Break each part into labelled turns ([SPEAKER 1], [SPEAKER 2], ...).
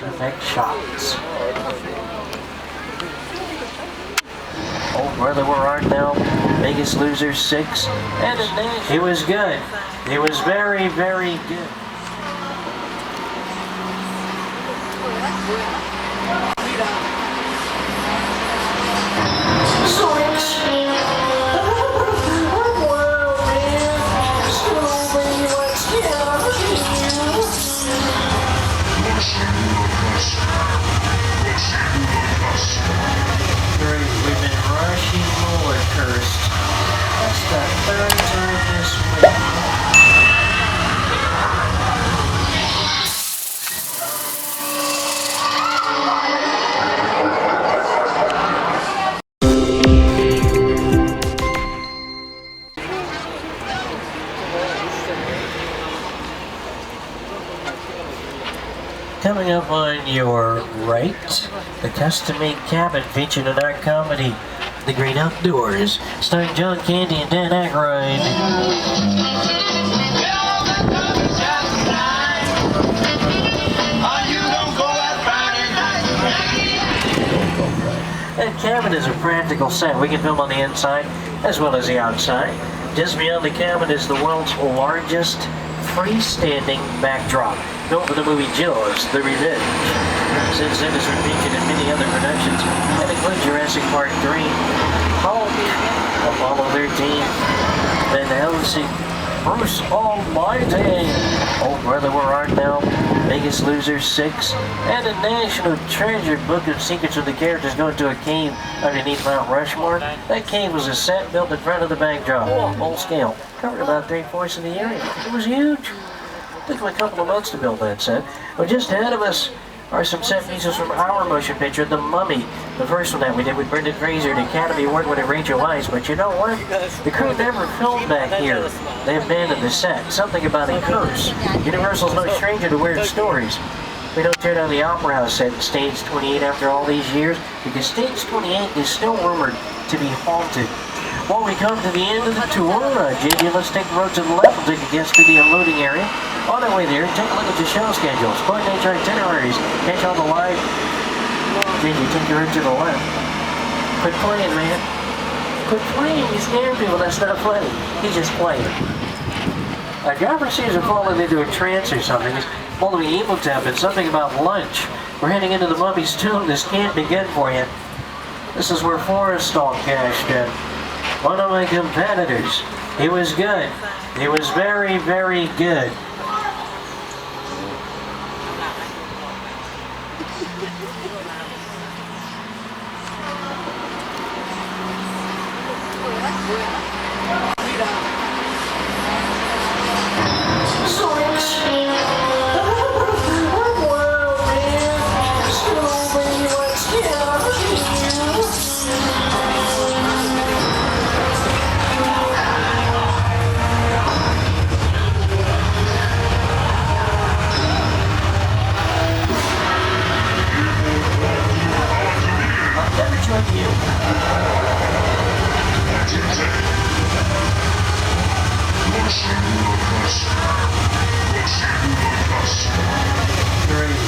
[SPEAKER 1] special effect shots. Oh, brother, where art thou? Biggest Loser 6. And it was good. It was very, very good. We've been rushing roller cursed. That's the third time this week. Coming up on your right, the custom-made cabin featured in our comedy, The Great Outdoors, starring John Candy and Dan Aykroyd. That cabin is a practical set. We can film on the inside as well as the outside. Just beyond the cabin is the world's largest freestanding backdrop, built for the movie Jaws: The Revenge. Since then, it's been featured in many other productions, that include Jurassic Park 3, Hulk, Apollo 13, Van Helsing, Bruce Almighty, Oh Brother, Where Art Thou?, Biggest Loser 6, and a national treasure book of secrets of the characters going to a cave underneath Mount Rushmore. That cave was a set built in front of the backdrop, full scale, covered about 3/4 of the area. It was huge. Took them a couple of months to build that set. But just ahead of us are some set pieces from our motion picture, The Mummy. The first one that we did with Brendan Fraser, the Academy Award winner Rachel Weisz. But you know what? The crew never filmed back here. They abandoned the set. Something about a curse. Universal's no stranger to weird stories. We don't tear down the Opera House set in Stage 28 after all these years, because Stage 28 is still rumored to be haunted. Well, we come to the end of the tour. JJ, let's take the road to the left. We'll take a guest to the unloading area. On our way there, take a look at the show schedules, coordinate your itineraries, catch all the live. JJ, take your road to the left. Quit playing, man. Quit playing. He's scaring people. That's not funny. He's just playing. A driver seems to fallen into a trance or something. He's full of evil temp. Something about lunch. We're heading into the Mummy's tomb. This can't be good for you. This is where Forrestal cashed in. One of my competitors. It was good. It was very, very good.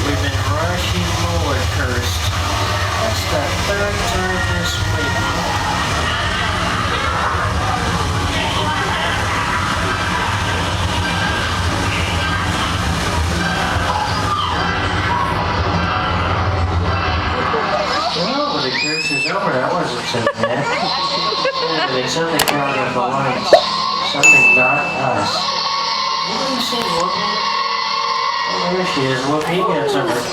[SPEAKER 1] We've been rushing roller cursed. That's the third time this week. Well, when the curse is over, that wasn't so bad. They suddenly found our balloons. Something not us. You see Whoopi? Oh, there she is. Whoopi, got something.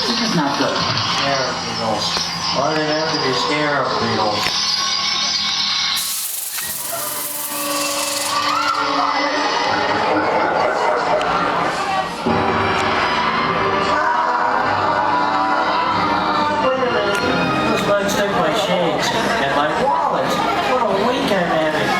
[SPEAKER 2] This is not good.
[SPEAKER 1] Scarab beetles. Why do they have to be scarab beetles? Wait a minute. Those bugs took my shades and my wallet. What a week I'm having.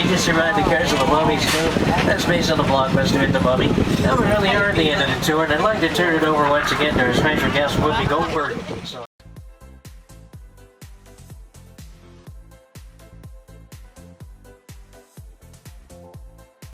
[SPEAKER 1] just survived the curse of the mummies too. That's based on the blockbuster hit The Mummy. Now we really are at the end of the tour, and I'd like to turn it over once again to our special guest, Whoopi Goldberg. So